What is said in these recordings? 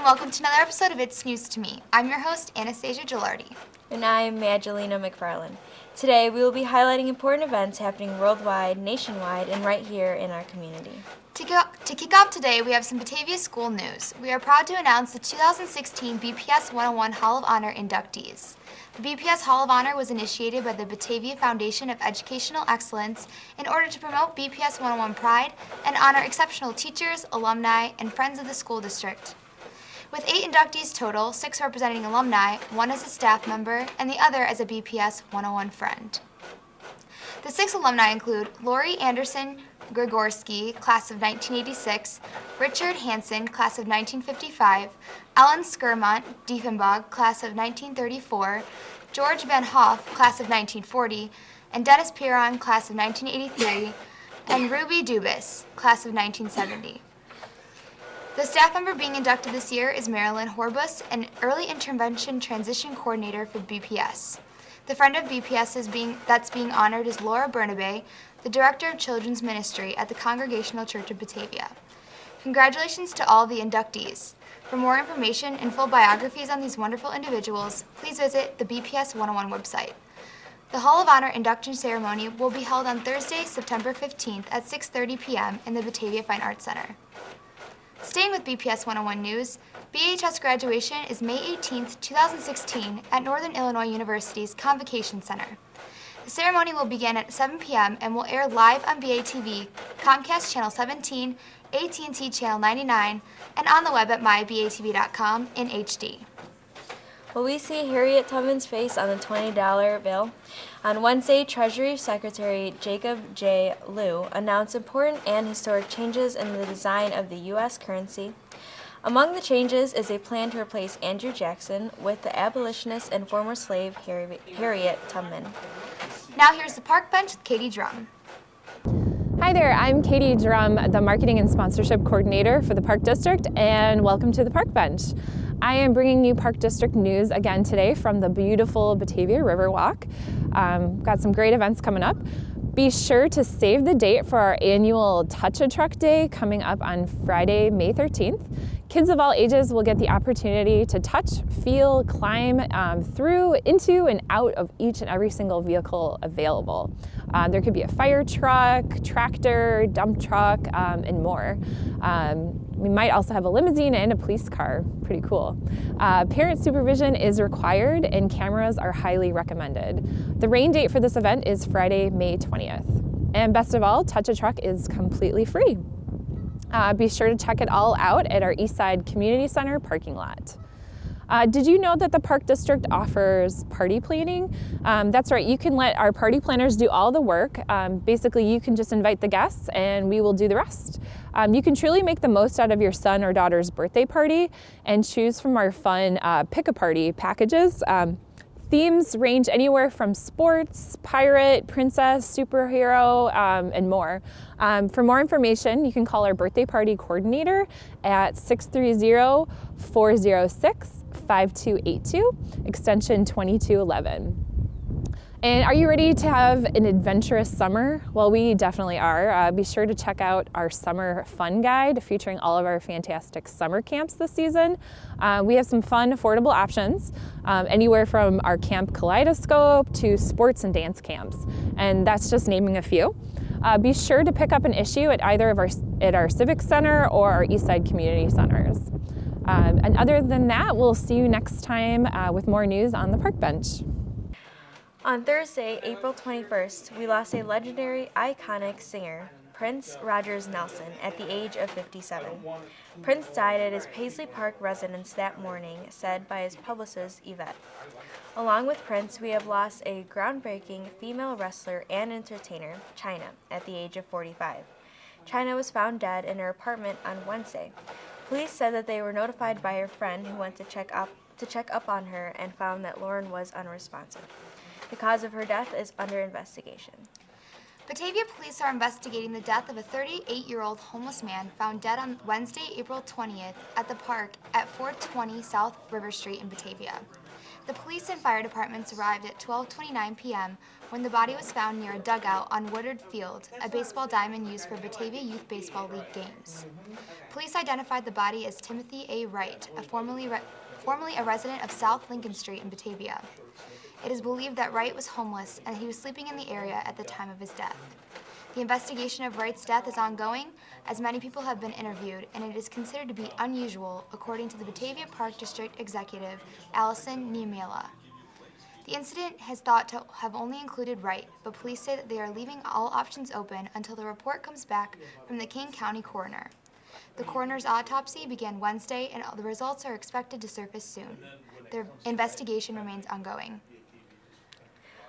welcome to another episode of It's News to Me. I'm your host, Anastasia Gilardi. And I'm Magdalena McFarland. Today we will be highlighting important events happening worldwide, nationwide, and right here in our community. To kick off today, we have some Batavia school news. We are proud to announce the 2016 BPS 101 Hall of Honor inductees. The BPS Hall of Honor was initiated by the Batavia Foundation of Educational Excellence in order to promote BPS 101 pride and honor exceptional teachers, alumni, and friends of the school district. With 8 inductees total, 6 representing alumni, 1 as a staff member, and the other as a BPS 101 friend. The 6 alumni include Lori Anderson Gregorski, class of 1986, Richard Hansen, class of 1955, Ellen Skirmont Diefenbach, class of 1934, George Van Hoff, class of 1940, and Dennis Piron, class of 1983, and Ruby Dubis, class of 1970. The staff member being inducted this year is Marilyn Horbus, an early intervention transition coordinator for BPS. The friend of BPS that's being honored is Laura Bernabe, the Director of Children's Ministry at the Congregational Church of Batavia. Congratulations to all the inductees. For more information and full biographies on these wonderful individuals, please visit the BPS 101 website. The Hall of Honor induction ceremony will be held on Thursday, September 15th at 6:30 p.m. in the Batavia Fine Arts Center. Staying with BPS 101 news, BHS graduation is May 18th, 2016 at Northern Illinois University's Convocation Center. The ceremony will begin at 7 p.m. and will air live on BATV, Comcast Channel 17, AT&T Channel 99, and on the web at mybatv.com in HD. Will we see Harriet Tubman's face on the $20 bill? On Wednesday, Treasury Secretary Jacob J. Lew announced important and historic changes in the design of the U.S. currency. Among the changes is a plan to replace Andrew Jackson with the abolitionist and former slave Harriet Tubman. Now here's the Park Bench with Katie Drum. Hi there, I'm Katie Drum, the Marketing and Sponsorship Coordinator for the Park District, and welcome to the Park Bench. I am bringing you Park District news again today from the beautiful Batavia Riverwalk. Got some great events coming up. Be sure to save the date for our annual Touch-a-Truck Day coming up on Friday, May 13th. Kids of all ages will get the opportunity to touch, feel, climb through, into, and out of each and every single vehicle available. There could be a fire truck, tractor, dump truck, and more. We might also have a limousine and a police car. Pretty cool. Parent supervision is required and cameras are highly recommended. The rain date for this event is Friday, May 20th. And best of all, Touch-a-Truck is completely free. Be sure to check it all out at our Eastside Community Center parking lot. Did you know that the Park District offers party planning? That's right, you can let our party planners do all the work. Basically, you can just invite the guests and we will do the rest. You can truly make the most out of your son or daughter's birthday party and choose from our fun pick-a-party packages. Themes range anywhere from sports, pirate, princess, superhero, and more. For more information, you can call our birthday party coordinator at 630-406-5282, extension 2211. And are you ready to have an adventurous summer? Well, we definitely are. Be sure to check out our summer fun guide featuring all of our fantastic summer camps this season. We have some fun, affordable options, anywhere from our Camp Kaleidoscope to sports and dance camps. And that's just naming a few. Be sure to pick up an issue at either of our Civic Center or our Eastside Community Centers. And other than that, we'll see you next time with more news on the Park Bench. On Thursday, April 21st, we lost a legendary, iconic singer, Prince Rogers Nelson, at the age of 57. Prince died at his Paisley Park residence that morning, said by his publicist, Yvette. Along with Prince, we have lost a groundbreaking female wrestler and entertainer, Chyna, at the age of 45. Chyna was found dead in her apartment on Wednesday. Police said that they were notified by her friend who went to check up on her and found that Lauren was unresponsive. The cause of her death is under investigation. Batavia police are investigating the death of a 38-year-old homeless man found dead on Wednesday, April 20th at the park at 420 South River Street in Batavia. The police and fire departments arrived at 12:29 p.m. when the body was found near a dugout on Woodard Field, a baseball diamond used for Batavia Youth Baseball League games. Police identified the body as Timothy A. Wright, formerly a resident of South Lincoln Street in Batavia. It is believed that Wright was homeless and he was sleeping in the area at the time of his death. The investigation of Wright's death is ongoing, as many people have been interviewed, and it is considered to be unusual, according to the Batavia Park District Executive, Allison Niemela. The incident has thought to have only included Wright, but police say that they are leaving all options open until the report comes back from the King County coroner. The coroner's autopsy began Wednesday, and the results are expected to surface soon. Their investigation remains ongoing.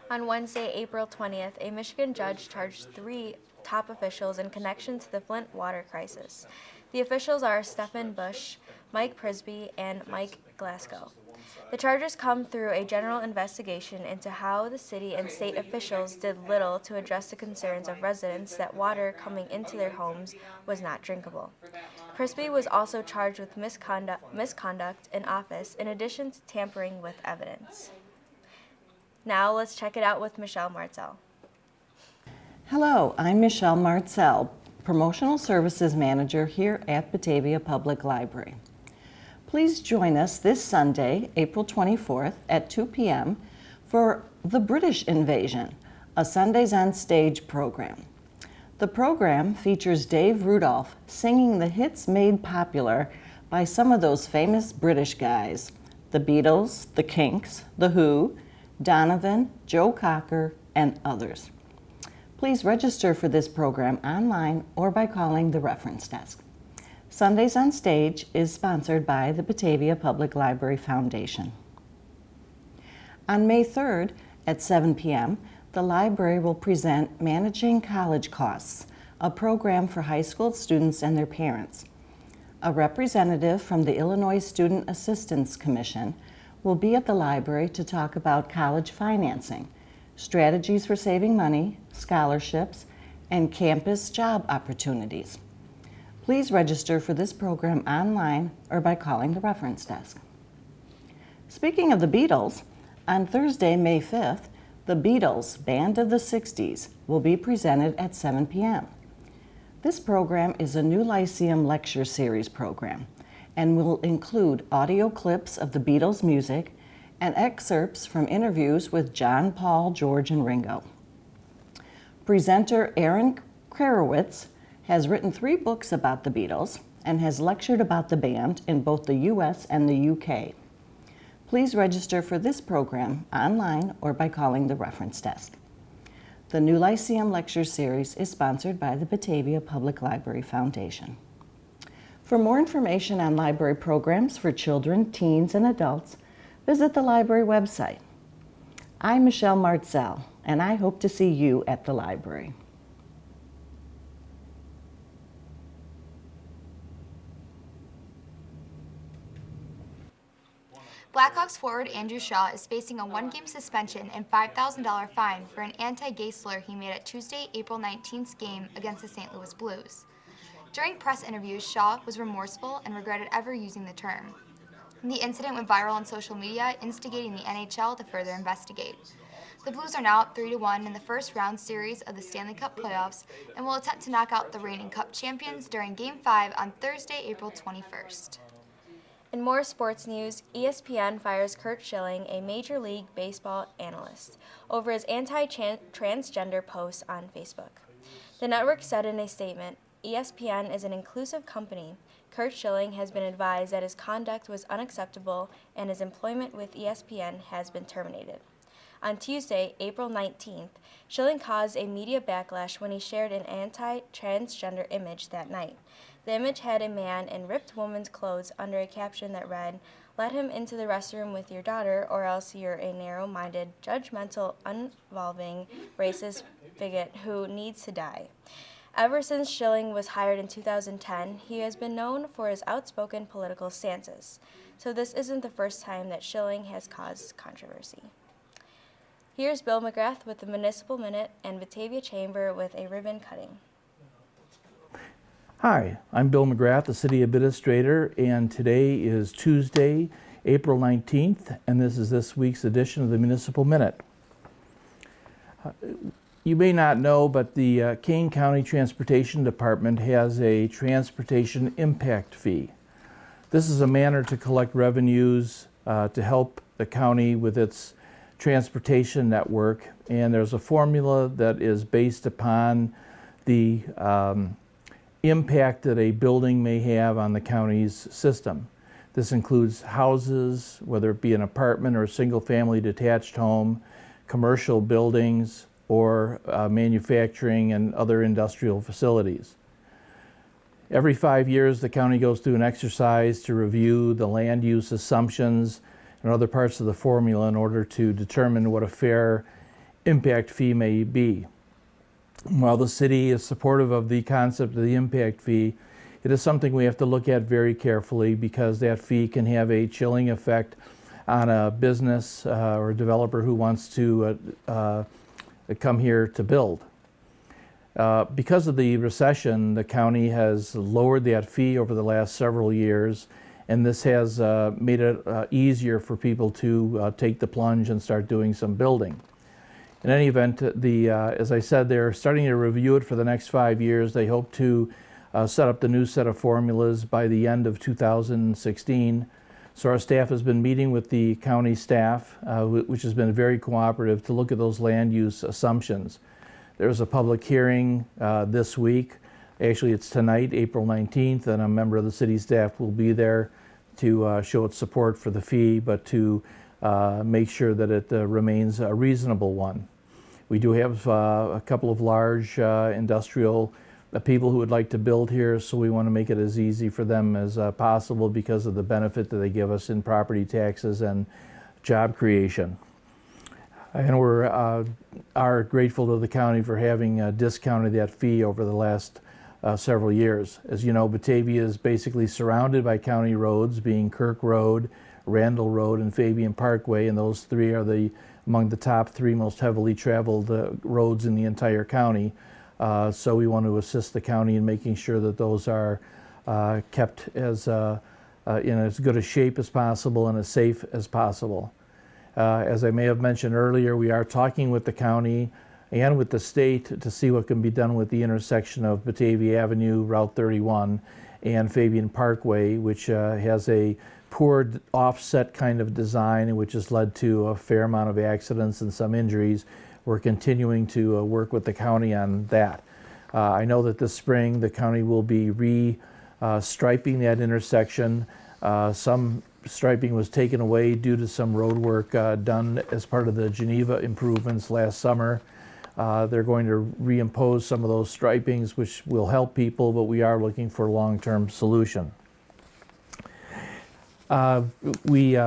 On Wednesday, April 20th, a Michigan judge charged 3 top officials in connection to the Flint water crisis. The officials are Stephen Bush, Mike Prisby, and Mike Glasgow. The charges come through a general investigation into how the city and state officials did little to address the concerns of residents that water coming into their homes was not drinkable. Prisby was also charged with misconduct in office in addition to tampering with evidence. Now let's check it out with Michelle Martzel. Hello, I'm Michelle Martzel, Promotional Services Manager here at Batavia Public Library. Please join us this Sunday, April 24th at 2 p.m. for The British Invasion, a Sundays on Stage program. The program features Dave Rudolph singing the hits made popular by some of those famous British guys, the Beatles, the Kinks, the Who, Donovan, Joe Cocker, and others. Please register for this program online or by calling the reference desk. Sundays on Stage is sponsored by the Batavia Public Library Foundation. On May 3rd at 7 p.m., the library will present Managing College Costs, a program for high school students and their parents. A representative from the Illinois Student Assistance Commission will be at the library to talk about college financing, strategies for saving money, scholarships, and campus job opportunities. Please register for this program online or by calling the reference desk. Speaking of the Beatles, on Thursday, May 5th, the Beatles, Band of the 60s, will be presented at 7 p.m. This program is a new Lyceum Lecture Series program and will include audio clips of the Beatles' music and excerpts from interviews with John, Paul, George, and Ringo. Presenter Aaron Kravitz has written 3 books about the Beatles and has lectured about the band in both the U.S. and the U.K. Please register for this program online or by calling the reference desk. The new Lyceum Lecture Series is sponsored by the Batavia Public Library Foundation. For more information on library programs for children, teens, and adults, visit the library website. I'm Michelle Martzel, and I hope to see you at the library. Blackhawks forward Andrew Shaw is facing a 1-game suspension and $5,000 fine for an anti-gay slur he made at Tuesday, April 19th's game against the St. Louis Blues. During press interviews, Shaw was remorseful and regretted ever using the term. The incident went viral on social media, instigating the NHL to further investigate. The Blues are now up 3-1 in the first round series of the Stanley Cup playoffs and will attempt to knock out the reigning Cup champions during Game 5 on Thursday, April 21st. In more sports news, ESPN fires Curt Schilling, a Major League Baseball analyst, over his anti-transgender posts on Facebook. The network said in a statement, ESPN is an inclusive company. Curt Schilling has been advised that his conduct was unacceptable and his employment with ESPN has been terminated. On Tuesday, April 19th, Schilling caused a media backlash when he shared an anti-transgender image that night. The image had a man in ripped woman's clothes under a caption that read, "Let him into the restroom with your daughter or else you're a narrow-minded, judgmental, uninvolving, racist bigot who needs to die." Ever since Schilling was hired in 2010, he has been known for his outspoken political stances. So this isn't the first time that Schilling has caused controversy. Here's Bill McGrath with the Municipal Minute and Batavia Chamber with a ribbon cutting. Hi, I'm Bill McGrath, the City Administrator, and today is Tuesday, April 19th, and this is this week's edition of the Municipal Minute. You may not know, but the Kane County Transportation Department has a transportation impact fee. This is a manner to collect revenues to help the county with its transportation network, and there's a formula that is based upon the impact that a building may have on the county's system. This includes houses, whether it be an apartment or a single-family detached home, commercial buildings, or manufacturing and other industrial facilities. Every 5 years, the county goes through an exercise to review the land use assumptions and other parts of the formula in order to determine what a fair impact fee may be. While the city is supportive of the concept of the impact fee, it is something we have to look at very carefully because that fee can have a chilling effect on a business or a developer who wants to come here to build. Because of the recession, the county has lowered that fee over the last several years, and this has made it easier for people to take the plunge and start doing some building. In any event, as I said, they're starting to review it for the next 5 years. They hope to set up the new set of formulas by the end of 2016. So our staff has been meeting with the county staff, which has been very cooperative, to look at those land use assumptions. There's a public hearing this week. Actually, it's tonight, April 19th, and a member of the city staff will be there to show its support for the fee, but to make sure that it remains a reasonable one. We do have a couple of large industrial people who would like to build here, so we want to make it as easy for them as possible because of the benefit that they give us in property taxes and job creation. And we are grateful to the county for having discounted that fee over the last several years. As you know, Batavia is basically surrounded by county roads, being Kirk Road, Randall Road, and Fabian Parkway, and those three are among the top three most heavily traveled roads in the entire county. So we want to assist the county in making sure that those are kept as in as good a shape as possible and as safe as possible. As I may have mentioned earlier, we are talking with the county and with the state to see what can be done with the intersection of Batavia Avenue, Route 31, and Fabian Parkway, which has a poor offset kind of design, which has led to a fair amount of accidents and some injuries. We're continuing to work with the county on that. I know that this spring the county will be re-striping that intersection. Some striping was taken away due to some road work done as part of the Geneva improvements last summer. They're going to reimpose some of those stripings, which will help people, but we are looking for a long-term solution. We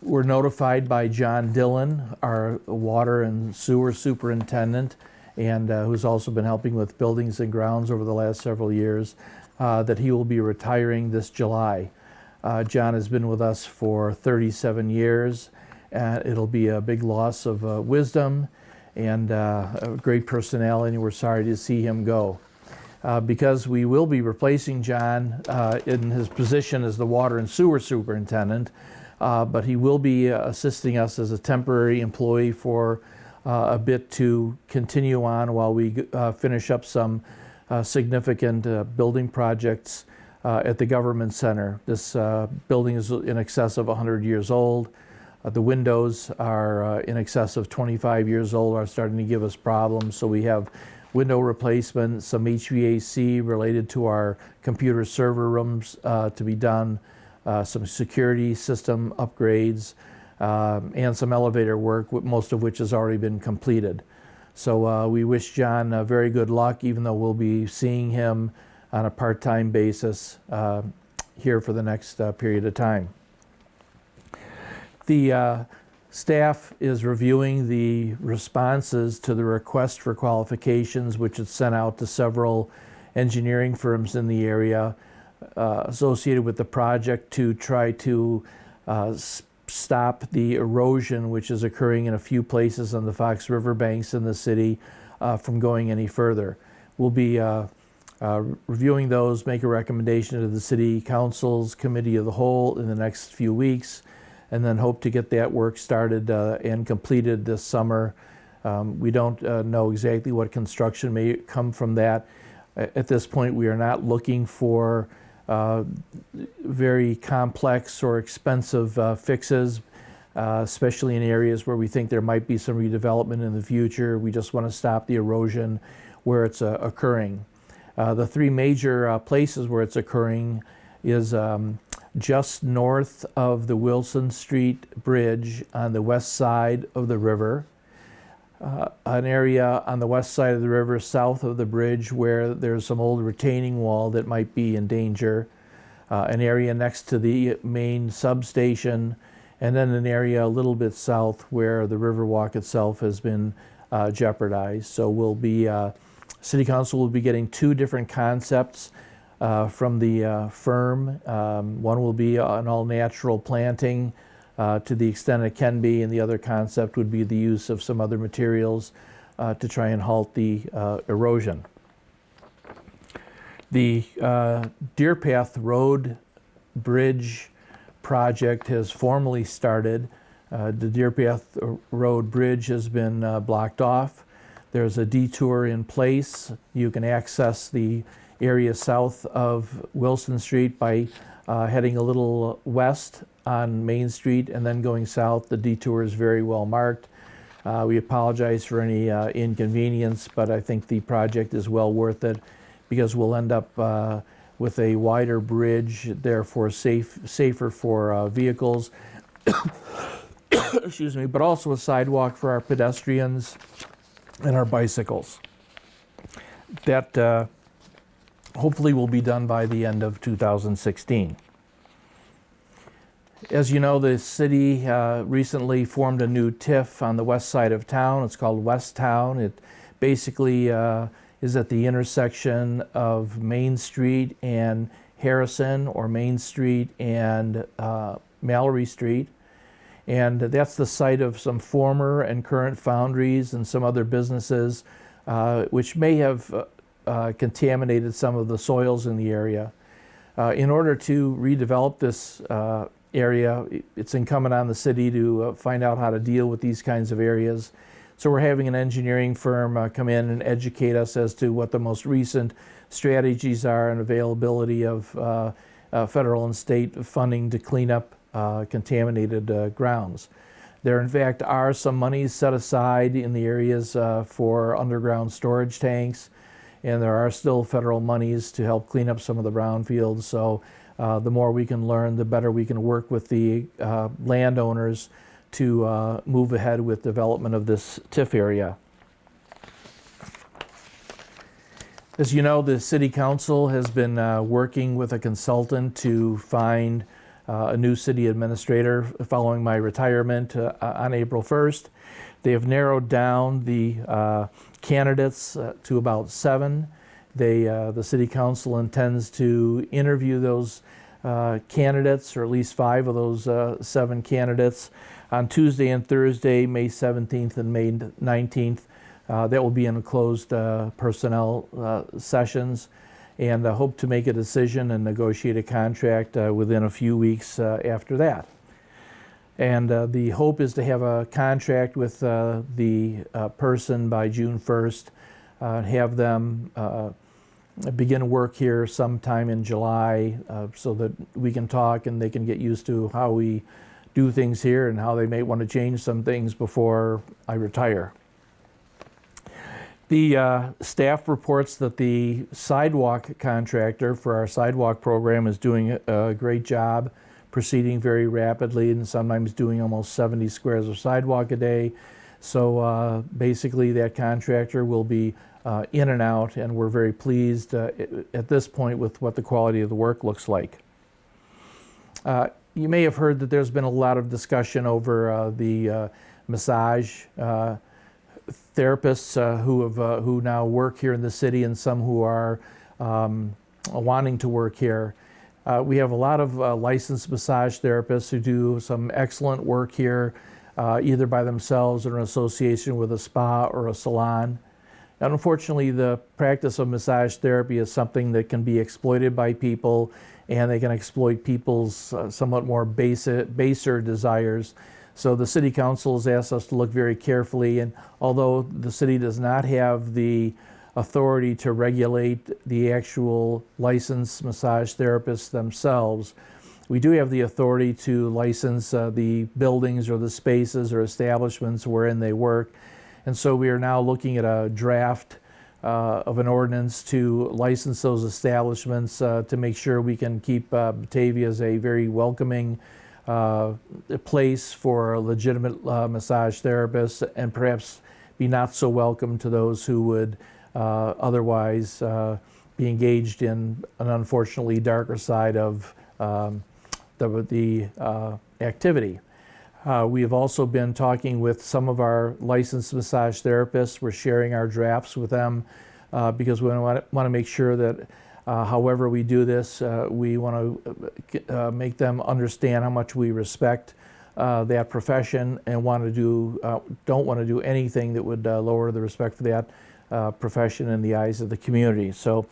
were notified by John Dillon, our water and sewer superintendent, and who's also been helping with buildings and grounds over the last several years, that he will be retiring this July. John has been with us for 37 years, and it'll be a big loss of wisdom and a great personality, and we're sorry to see him go. Because we will be replacing John in his position as the water and sewer superintendent, but he will be assisting us as a temporary employee for a bit to continue on while we finish up some significant building projects at the government center. This building is in excess of 100 years old. The windows are in excess of 25 years old, are starting to give us problems, so we have window replacement, some HVAC related to our computer server rooms to be done, some security system upgrades, and some elevator work, most of which has already been completed. So we wish John very good luck, even though we'll be seeing him on a part-time basis here for the next period of time. The staff is reviewing the responses to the request for qualifications, which is sent out to several engineering firms in the area associated with the project to try to stop the erosion which is occurring in a few places on the Fox River banks in the city from going any further. We'll be reviewing those, make a recommendation to the City Council's Committee of the Whole in the next few weeks, and then hope to get that work started and completed this summer. We don't know exactly what construction may come from that. At this point, we are not looking for very complex or expensive fixes, especially in areas where we think there might be some redevelopment in the future. We just want to stop the erosion where it's occurring. The three major places where it's occurring is just north of the Wilson Street Bridge on the west side of the river, an area on the west side of the river south of the bridge where there's some old retaining wall that might be in danger, an area next to the main substation, and then an area a little bit south where the Riverwalk itself has been jeopardized. So we'll be, City Council will be getting two different concepts from the firm. One will be an all-natural planting to the extent it can be, and the other concept would be the use of some other materials to try and halt the erosion. The Deer Path Road Bridge project has formally started. The Deer Path Road Bridge has been blocked off. There's a detour in place. You can access the area south of Wilson Street by heading a little west on Main Street and then going south. The detour is very well marked. We apologize for any inconvenience, but I think the project is well worth it because we'll end up with a wider bridge, therefore safer for vehicles, excuse me, but also a sidewalk for our pedestrians and our bicycles. That hopefully will be done by the end of 2016. As you know, the city recently formed a new TIF on the west side of town. It's called West Town. It basically is at the intersection of Main Street and Harrison, or Main Street and Mallory Street. And that's the site of some former and current foundries and some other businesses which may have contaminated some of the soils in the area. In order to redevelop this area, it's incumbent on the city to find out how to deal with these kinds of areas. So we're having an engineering firm come in and educate us as to what the most recent strategies are and availability of federal and state funding to clean up contaminated grounds. There, in fact, are some monies set aside in the areas for underground storage tanks, and there are still federal monies to help clean up some of the brownfields. So the more we can learn, the better we can work with the landowners to move ahead with development of this TIF area. As you know, the City Council has been working with a consultant to find a new city administrator following my retirement on April 1st. They have narrowed down the candidates to about 7. The City Council intends to interview those candidates, or at least 5 of those 7 candidates, on Tuesday and Thursday, May 17th and May 19th. That will be in closed personnel sessions, and hope to make a decision and negotiate a contract within a few weeks after that. And the hope is to have a contract with the person by June 1st, have them begin work here sometime in July so that we can talk and they can get used to how we do things here and how they may want to change some things before I retire. The staff reports that the sidewalk contractor for our sidewalk program is doing a great job, proceeding very rapidly, and sometimes doing almost 70 squares of sidewalk a day. So basically that contractor will be in and out, and we're very pleased at this point with what the quality of the work looks like. You may have heard that there's been a lot of discussion over the massage therapists who now work here in the city, and some who are wanting to work here. We have a lot of licensed massage therapists who do some excellent work here, either by themselves or in association with a spa or a salon. Unfortunately, the practice of massage therapy is something that can be exploited by people, and they can exploit people's somewhat more baser desires. So the City Council has asked us to look very carefully, and although the city does not have the authority to regulate the actual licensed massage therapists themselves, we do have the authority to license the buildings or the spaces or establishments wherein they work. And so we are now looking at a draft of an ordinance to license those establishments to make sure we can keep Batavia as a very welcoming place for legitimate massage therapists, and perhaps be not so welcome to those who would otherwise be engaged in an unfortunately darker side of the activity. We have also been talking with some of our licensed massage therapists. We're sharing our drafts with them because we want to make sure that however we do this, we want to make them understand how much we respect that profession and don't want to do anything that would lower the respect for that profession in the eyes of the community. So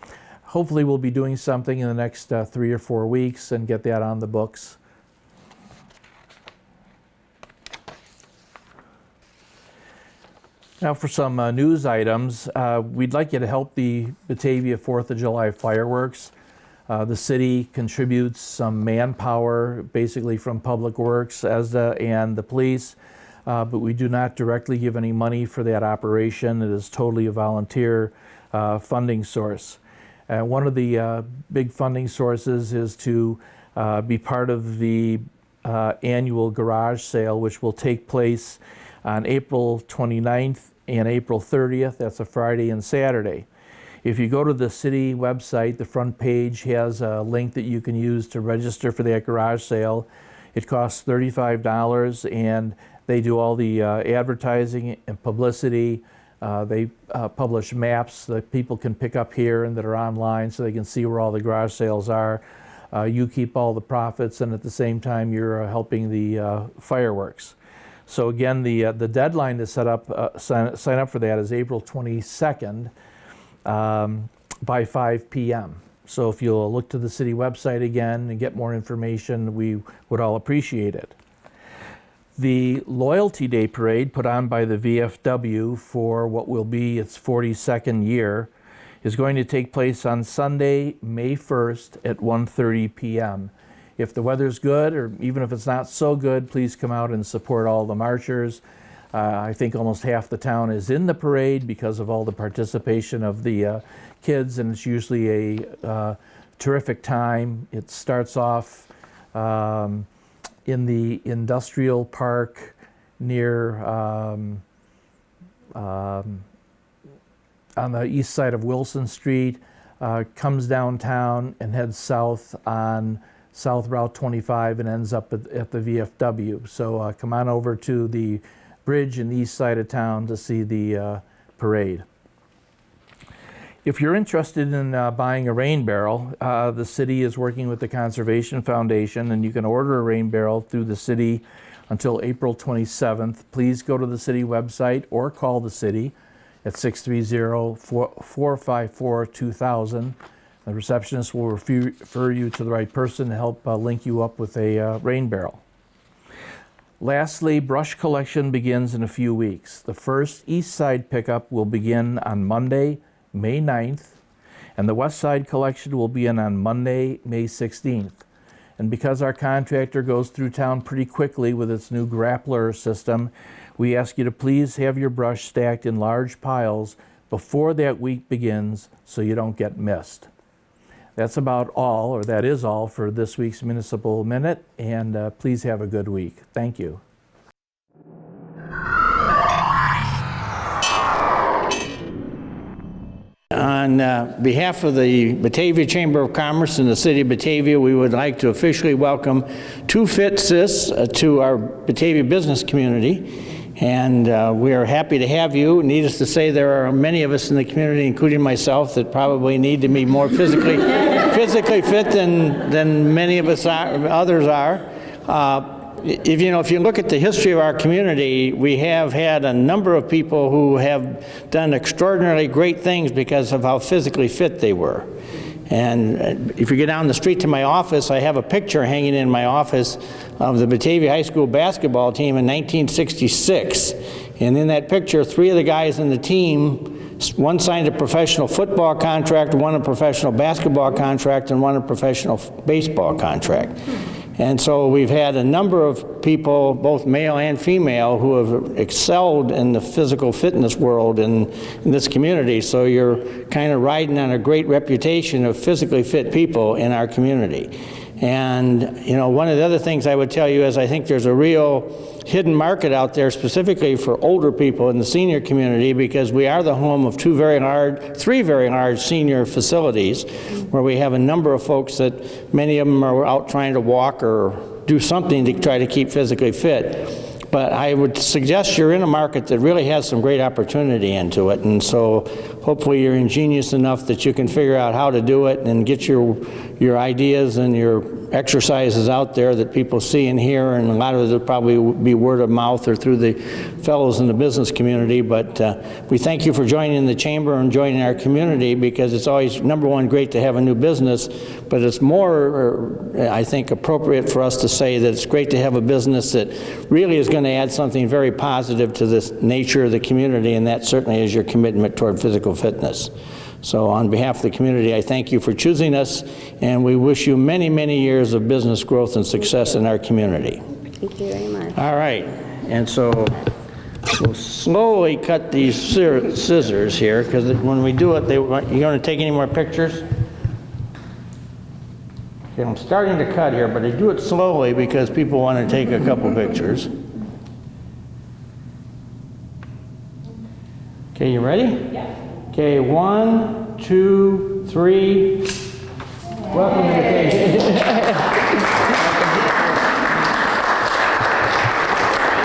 hopefully we'll be doing something in the next 3 or 4 weeks and get that on the books. Now for some news items, we'd like you to help the Batavia 4th of July fireworks. The city contributes some manpower, basically from Public Works and the police, but we do not directly give any money for that operation. It is totally a volunteer funding source. One of the big funding sources is to be part of the annual garage sale, which will take place on April 29th and April 30th. That's a Friday and Saturday. If you go to the city website, the front page has a link that you can use to register for that garage sale. It costs $35, and they do all the advertising and publicity. They publish maps that people can pick up here and that are online so they can see where all the garage sales are. You keep all the profits, and at the same time you're helping the fireworks. So again, the deadline to sign up for that is April 22nd by 5 p.m. So if you'll look to the city website again and get more information, we would all appreciate it. The Loyalty Day Parade put on by the VFW for what will be its 42nd year is going to take place on Sunday, May 1st at 1:30 p.m. If the weather's good, or even if it's not so good, please come out and support all the marchers. I think almost half the town is in the parade because of all the participation of the kids, and it's usually a terrific time. It starts off in the industrial park near on the east side of Wilson Street, comes downtown and heads south on South Route 25 and ends up at the VFW. So come on over to the bridge in the east side of town to see the parade. If you're interested in buying a rain barrel, the city is working with the Conservation Foundation, and you can order a rain barrel through the city until April 27th. Please go to the city website or call the city at 630-454-2000. The receptionist will refer you to the right person to help link you up with a rain barrel. Lastly, brush collection begins in a few weeks. The first east side pickup will begin on Monday, May 9th, and the west side collection will begin on Monday, May 16th. And because our contractor goes through town pretty quickly with its new grappler system, we ask you to please have your brush stacked in large piles before that week begins so you don't get missed. That's about all, or that is all, for this week's Municipal Minute, and please have a good week. Thank you. On behalf of the Batavia Chamber of Commerce and the City of Batavia, we would like to officially welcome two Fitz's to our Batavia business community. And we are happy to have you. Needless to say, there are many of us in the community, including myself, that probably need to be more physically fit than many of us others are. if you look at the history of our community, we have had a number of people who have done extraordinarily great things because of how physically fit they were. And if you get down the street to my office, I have a picture hanging in my office of the Batavia High School basketball team in 1966. And in that picture, 3 of the guys in the team, one signed a professional football contract, one a professional basketball contract, and one a professional baseball contract. And so we've had a number of people, both male and female, who have excelled in the physical fitness world in this community. So you're kind of riding on a great reputation of physically fit people in our community. And one of the other things I would tell you is I think there's a real hidden market out there specifically for older people in the senior community, because we are the home of 3 very large senior facilities where we have a number of folks that many of them are out trying to walk or do something to try to keep physically fit. But I would suggest you're in a market that really has some great opportunity into it, and so hopefully you're ingenious enough that you can figure out how to do it and get your ideas and your exercises out there that people see and hear, and a lot of it will probably be word of mouth or through the fellows in the business community. But we thank you for joining the chamber and joining our community, because it's always, number one, great to have a new business, but it's more, I think, appropriate for us to say that it's great to have a business that really is going to add something very positive to the nature of the community, and that certainly is your commitment toward physical fitness. So on behalf of the community, I thank you for choosing us, and we wish you many, many years of business growth and success in our community. Thank you very much. All right, and so we'll slowly cut these scissors here, because when we do it, you going to take any more pictures? Okay, I'm starting to cut here, but I do it slowly because people want to take a couple pictures. Okay, you ready? Yeah. Okay, 1, 2, 3. Welcome to the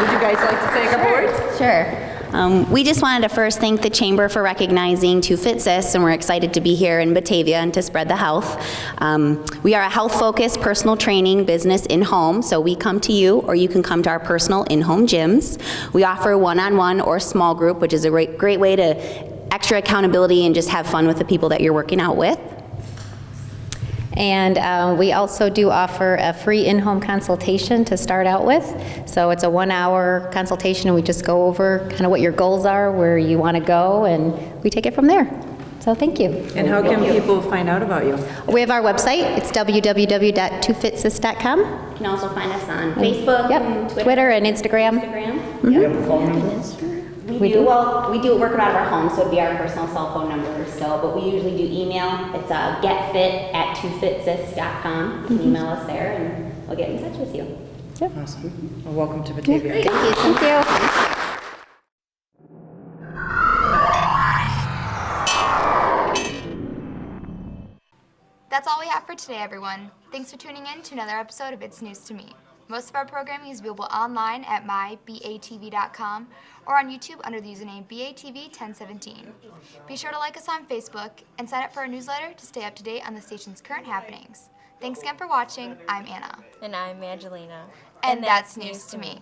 Would you guys like to say a couple words? Sure. We just wanted to first thank the Chamber for recognizing Fitz, and we're excited to be here in Batavia and to spread the health. We are a health-focused personal training business in-home, so we come to you, or you can come to our personal in-home gyms. We offer one-on-one or small group, which is a great way to extra accountability and just have fun with the people that you're working out with. And we also do offer a free in-home consultation to start out with. So it's a 1-hour consultation, and we just go over kind of what your goals are, where you want to go, and we take it from there. So thank you. And how can people find out about you? We have our website. It's www.2fitsis.com. You can also find us on Facebook, and Twitter and Instagram. Do you have a phone number? We do. Well, we do work out of our home, so it'd be our personal cell phone number. So, but we usually do email. It's getfit@2fitsis.com. You can email us there, and we'll get in touch with you. Yep. Awesome. Well, welcome to Batavia. Thank you. Thank you. That's all we have for today, everyone. Thanks for tuning in to another episode of It's News to Me. Most of our programming is available online at mybatv.com or on YouTube under the username BATV1017. Be sure to like us on Facebook and sign up for our newsletter to stay up to date on the station's current happenings. Thanks again for watching. I'm Anna. And I'm Angelina. And that's news to me.